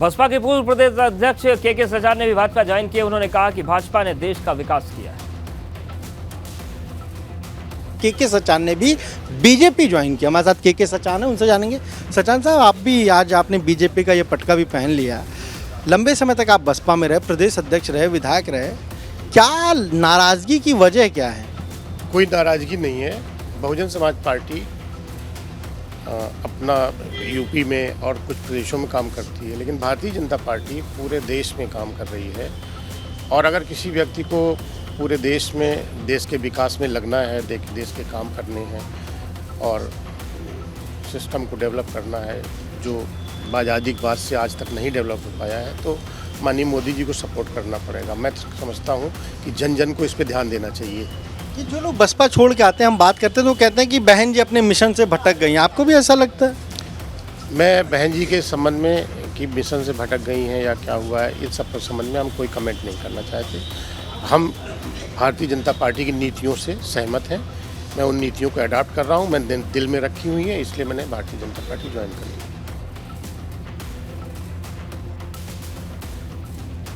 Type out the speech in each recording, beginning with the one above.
बसपा के पूर्व प्रदेश अध्यक्ष के सचान ने भी भाजपा ज्वाइन किया। उन्होंने कहा कि भाजपा ने देश का विकास किया है। के सचान ने भी बीजेपी ज्वाइन किया। हमारे साथ के सचान है, उनसे जानेंगे। सचान साहब, आप भी आज आपने बीजेपी का ये पटका भी पहन लिया। लंबे समय तक आप बसपा में रहे, प्रदेश अध्यक्ष रहे, विधायक रहे, क्या नाराजगी की वजह क्या है? कोई नाराजगी नहीं है। बहुजन समाज पार्टी अपना यूपी में और कुछ प्रदेशों में काम करती है, लेकिन भारतीय जनता पार्टी पूरे देश में काम कर रही है। और अगर किसी व्यक्ति को पूरे देश में देश के विकास में लगना है, देश के काम करने हैं और सिस्टम को डेवलप करना है, जो आज़ादी के बाद से आज तक नहीं डेवलप हो पाया है, तो माननीय मोदी जी को सपोर्ट करना पड़ेगा। मैं समझता हूँ कि जन जन को इस पर ध्यान देना चाहिए। कि जो लोग बसपा छोड़ के आते हैं, हम बात करते हैं तो कहते हैं कि बहन जी अपने मिशन से भटक गई हैं। आपको भी ऐसा लगता है? मैं बहन जी के संबंध में कि मिशन से भटक गई हैं या क्या हुआ है, इन सब के संबंध में हम कोई कमेंट नहीं करना चाहते। हम भारतीय जनता पार्टी की नीतियों से सहमत हैं। मैं उन नीतियों को अडॉप्ट कर रहा हूं, मैंने दिल में रखी हुई है, इसलिए मैंने भारतीय जनता पार्टी ज्वाइन कर ली।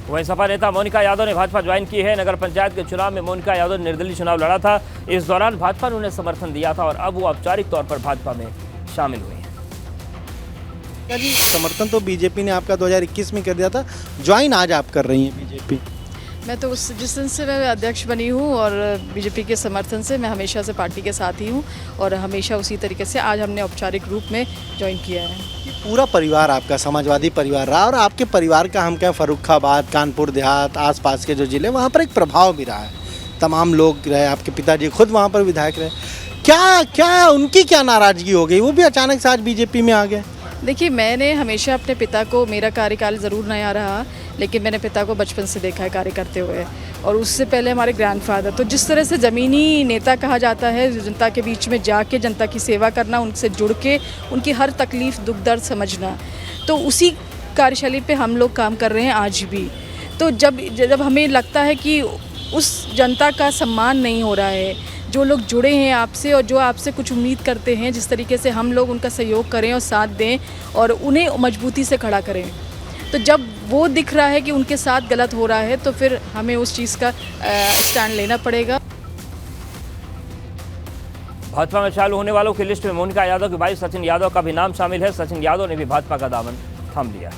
वहीं सपा नेता मोनिका यादव ने भाजपा ज्वाइन की है। नगर पंचायत के चुनाव में मोनिका यादव ने निर्दलीय चुनाव लड़ा था। इस दौरान भाजपा ने उन्हें समर्थन दिया था और अब वो औपचारिक तौर पर भाजपा में शामिल हुई हैं। क्या जी, समर्थन तो बीजेपी ने आपका 2021 में कर दिया था, ज्वाइन आज आप कर रही हैं बीजेपी? मैं तो जिस दिन से मैं अध्यक्ष बनी हूँ और बीजेपी के समर्थन से मैं हमेशा से पार्टी के साथ ही हूँ और हमेशा उसी तरीके से आज हमने औपचारिक रूप में ज्वाइन किया है। ये पूरा परिवार आपका समाजवादी परिवार रहा और आपके परिवार का हम क्या फर्रुखाबाद, कानपुर देहात, आसपास के जो ज़िले, वहाँ पर एक प्रभाव भी रहा है। तमाम लोग रहे, आपके पिताजी खुद वहाँ पर विधायक रहे। क्या उनकी क्या नाराज़गी हो गई? वो भी अचानक से आज बीजेपी में आ गए। देखिए, मैंने हमेशा अपने पिता को, मेरा कार्यकाल ज़रूर नया रहा लेकिन मैंने पिता को बचपन से देखा है कार्य करते हुए, और उससे पहले हमारे ग्रैंडफादर। तो जिस तरह से ज़मीनी नेता कहा जाता है, जनता के बीच में जाके जनता की सेवा करना, उनसे जुड़ के उनकी हर तकलीफ़ दुख दर्द समझना, तो उसी कार्यशैली पे हम लोग काम कर रहे हैं आज भी। तो जब हमें लगता है कि उस जनता का सम्मान नहीं हो रहा है, जो लोग जुड़े हैं आपसे और जो आपसे कुछ उम्मीद करते हैं, जिस तरीके से हम लोग उनका सहयोग करें और साथ दें और उन्हें मजबूती से खड़ा करें, तो जब वो दिख रहा है कि उनके साथ गलत हो रहा है तो फिर हमें उस चीज़ का स्टैंड लेना पड़ेगा। भाजपा में शामिल होने वालों की लिस्ट में मोनिका यादव के भाई सचिन यादव का भी नाम शामिल है। सचिन यादव ने भी भाजपा का दामन थाम लिया।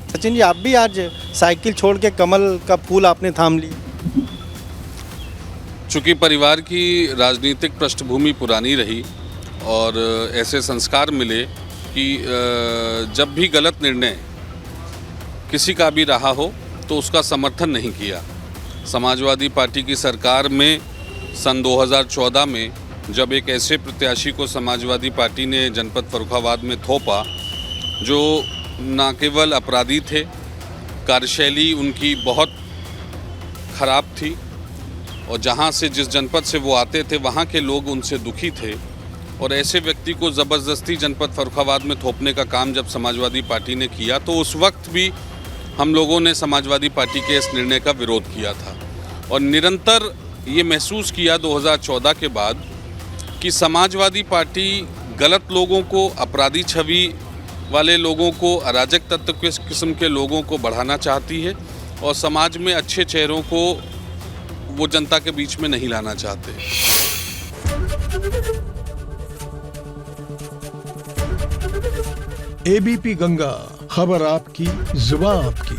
सचिन जी, आप भी आज साइकिल छोड़ के कमल का फूल आपने थाम ली। चूँकि परिवार की राजनीतिक पृष्ठभूमि पुरानी रही और ऐसे संस्कार मिले कि जब भी गलत निर्णय किसी का भी रहा हो तो उसका समर्थन नहीं किया। समाजवादी पार्टी की सरकार में सन 2014 में जब एक ऐसे प्रत्याशी को समाजवादी पार्टी ने जनपद फर्रुखाबाद में थोपा जो न केवल अपराधी थे, कार्यशैली उनकी बहुत खराब थी और जहां से, जिस जनपद से वो आते थे, वहां के लोग उनसे दुखी थे, और ऐसे व्यक्ति को ज़बरदस्ती जनपद फर्रुखाबाद में थोपने का काम जब समाजवादी पार्टी ने किया तो उस वक्त भी हम लोगों ने समाजवादी पार्टी के इस निर्णय का विरोध किया था। और निरंतर ये महसूस किया 2014 के बाद कि समाजवादी पार्टी गलत लोगों को, अपराधी छवि वाले लोगों को, अराजक तत्व के किस्म के लोगों को बढ़ाना चाहती है और समाज में अच्छे चेहरों को वो जनता के बीच में नहीं लाना चाहते। एबीपी गंगा, खबर आपकी, जुबान आपकी।